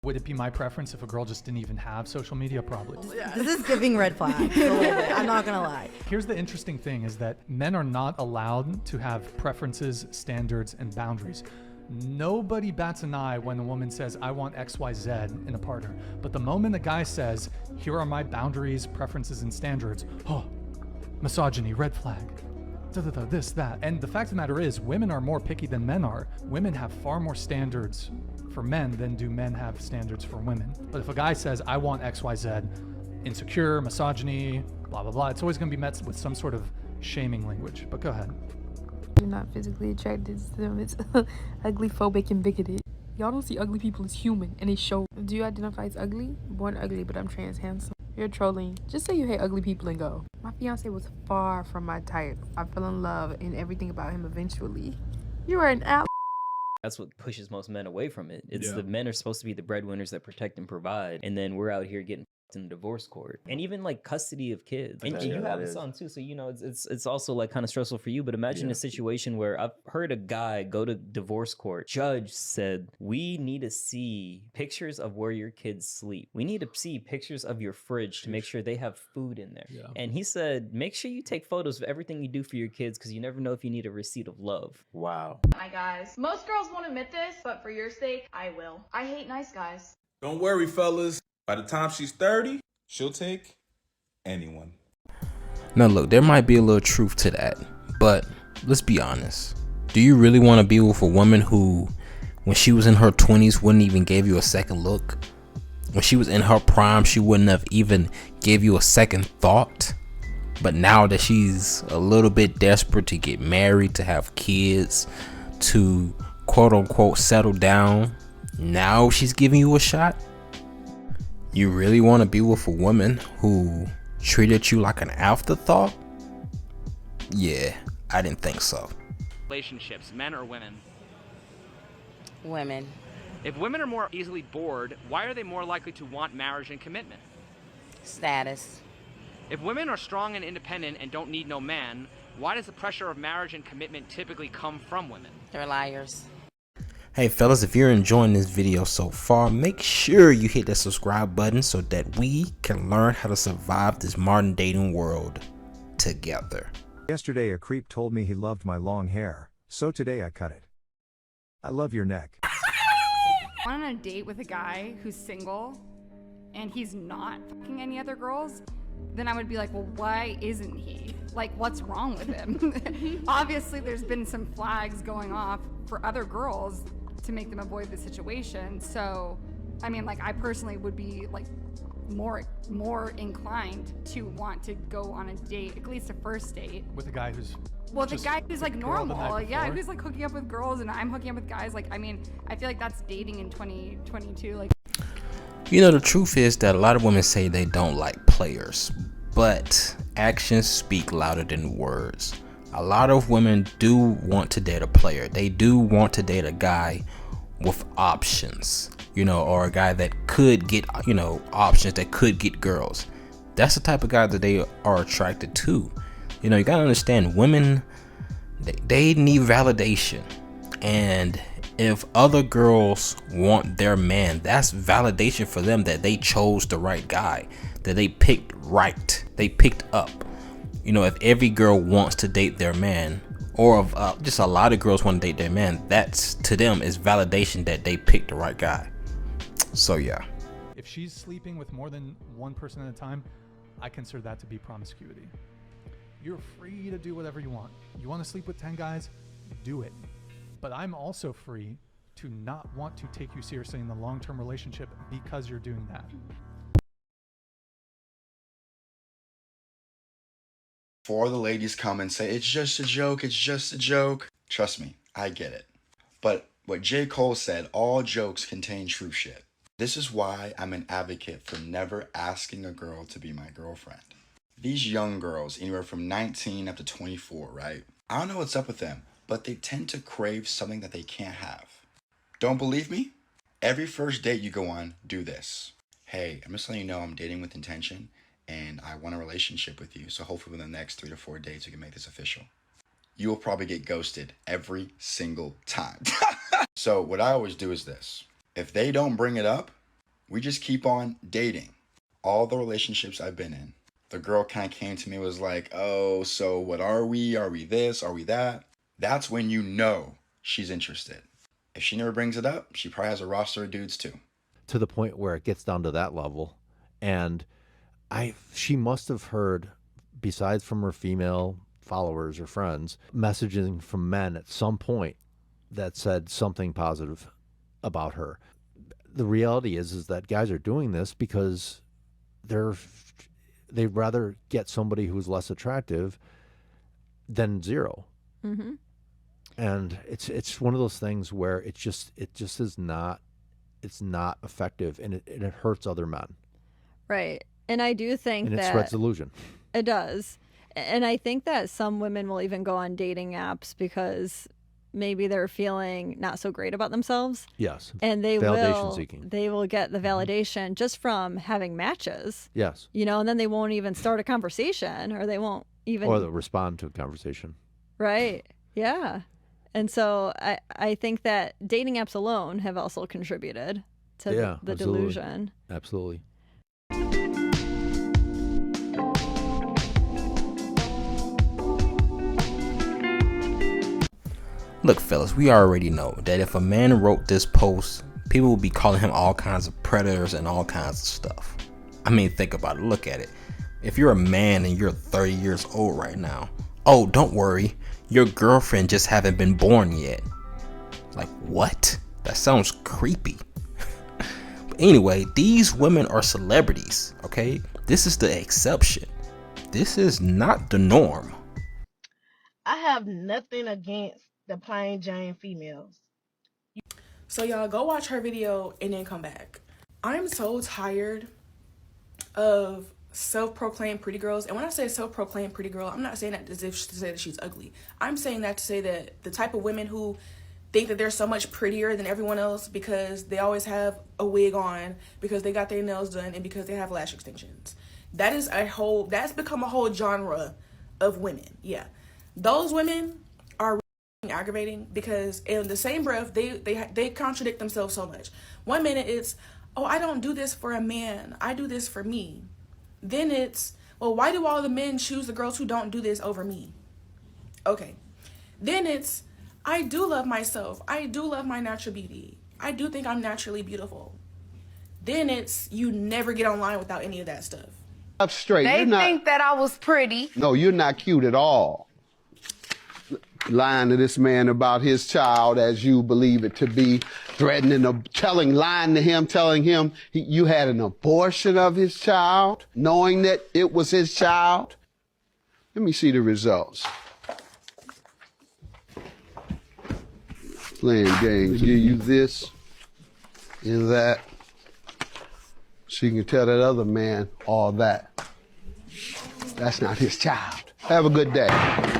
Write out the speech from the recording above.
Would it be my preference if a girl just didn't even have social media? Probably. This is giving red flags. I'm not gonna lie. Here's the interesting thing is that men are not allowed to have preferences, standards, and boundaries. Nobody bats an eye when a woman says, I want XYZ in a partner. But the moment a guy says, here are my boundaries, preferences, and standards, oh, misogyny, red flag, this, that. And the fact of the matter is, women are more picky than men are. Women have far more standards for men than do men have standards for women. But if a guy says, I want XYZ, insecure, misogyny, blah, blah, blah, it's always gonna be met with some sort of shaming language. But go ahead. You're not physically attracted to them. It's ugly, phobic, and bigoted. Y'all don't see ugly people as human, and they show. Do you identify as ugly? Born ugly, but I'm trans handsome. You're trolling. Just say you hate ugly people and go. My fiance was far from my type. I fell in love and everything about him eventually. You are an out. That's what pushes most men away from it. It's the men are supposed to be the breadwinners that protect and provide, and then we're out here getting in the divorce court, and even like custody of kids. And you have a son too, so you know it's also like kind of stressful for you. But imagine a situation where I've heard a guy go to divorce court. Judge said, we need to see pictures of where your kids sleep. We need to see pictures of your fridge to make sure they have food in there. And he said, make sure you take photos of everything you do for your kids, because you never know if you need a receipt of love. Wow. Hi guys. Most girls won't admit this, but for your sake, I will. I hate nice guys. Don't worry, fellas. By the time she's 30, she'll take anyone. Now look, there might be a little truth to that, but let's be honest. Do you really want to be with a woman who, when she was in her 20s, wouldn't even give you a second look? When she was in her prime, she wouldn't have even give you a second thought? But now that she's a little bit desperate to get married, to have kids, to quote unquote settle down, now she's giving you a shot? You really want to be with a woman who treated you like an afterthought? Yeah, I didn't think so. Relationships, men or women? Women. If women are more easily bored, why are they more likely to want marriage and commitment? Status. If women are strong and independent and don't need no man, why does the pressure of marriage and commitment typically come from women? They're liars. Hey fellas, if you're enjoying this video so far, make sure you hit that subscribe button so that we can learn how to survive this modern dating world together. Yesterday a creep told me he loved my long hair, so today I cut it. I love your neck. On a date with a guy who's single and he's not fucking any other girls, then I would be like, well, why isn't he? Like, what's wrong with him? Obviously there's been some flags going off for other girls to make them avoid the situation. So, I mean, like, I personally would be like more inclined to want to go on a date, at least a first date. With a guy who's the guy who's like normal, yeah, who's like hooking up with girls and I'm hooking up with guys. Like, I mean, I feel like that's dating in 2022. Like, you know, the truth is that a lot of women say they don't like players, but actions speak louder than words. A lot of women do want to date a player. They do want to date a guy with options, you know, or a guy that could get, you know, options, that could get girls. That's the type of guy that they are attracted to. You know, you gotta understand, women, they need validation. And if other girls want their man, that's validation for them that they chose the right guy, that they picked right, they picked up. You know, if every girl wants to date their man, or if just a lot of girls want to date their man, that's to them is validation that they picked the right guy. So yeah. If she's sleeping with more than one person at a time, I consider that to be promiscuity. You're free to do whatever you want. You want to sleep with 10 guys? Do it. But I'm also free to not want to take you seriously in the long-term relationship because you're doing that. For the ladies come and say, it's just a joke, it's just a joke. Trust me, I get it. But what J. Cole said, all jokes contain true shit. This is why I'm an advocate for never asking a girl to be my girlfriend. These young girls, anywhere from 19 up to 24, right? I don't know what's up with them, but they tend to crave something that they can't have. Don't believe me? Every first date you go on, do this. Hey, I'm just letting you know I'm dating with intention and I want a relationship with you, so hopefully within the next 3 to 4 dates we can make this official. You will probably get ghosted every single time. So what I always do is this. If they don't bring it up, We just keep on dating. All the relationships I've been in, the girl kind of came to me, was like, oh, so what are we? Are we this? Are we that? That's when you know she's interested. If she never brings it up, she probably has a roster of dudes too. To the point where it gets down to that level. And she must have heard, besides from her female followers or friends, messaging from men at some point that said something positive about her. The reality is that guys are doing this because they'd rather get somebody who's less attractive than zero. Mm-hmm. And it's one of those things where it just is not, it's not effective, and it hurts other men. Right. And I do think and that it spreads delusion. It does. And I think that some women will even go on dating apps because maybe they're feeling not so great about themselves. Yes. And they validation seeking. They will get the validation just from having matches. Yes. You know, and then they won't even start a conversation, or they won't even or they'll respond to a conversation. Right. Yeah. And so I think that dating apps alone have also contributed to the absolutely. delusion. Absolutely. Look, fellas, we already know that if a man wrote this post, people will be calling him all kinds of predators and all kinds of stuff. I mean, think about it. Look at it. If you're a man and you're 30 years old right now, oh, don't worry, your girlfriend just haven't been born yet. Like, what? That sounds creepy. But anyway, these women are celebrities, okay? This is the exception. This is not the norm. I have nothing against the plain Jane females. So y'all go watch her video and then come back. I'm so tired of self-proclaimed pretty girls. And when I say self-proclaimed pretty girl, I'm not saying that as if to say that she's ugly. I'm saying that to say that the type of women who think that they're so much prettier than everyone else because they always have a wig on, because they got their nails done, and because they have lash extensions. That's become a whole genre of women. Yeah. Those women are aggravating because in the same breath they contradict themselves so much. One minute it's, oh, I don't do this for a man, I do this for me. Then it's, well, why do all the men choose the girls who don't do this over me? Okay. Then it's, I do love myself, I do love my natural beauty, I do think I'm naturally beautiful. Then it's, you never get online without any of that stuff. Up straight. They think that I was pretty. No, you're not cute at all. Lying to this man about his child as you believe it to be, lying to him, telling him you had an abortion of his child, knowing that it was his child. Let me see the results. Playing games, give you this and that, so you can tell that other man all that. That's not his child. Have a good day.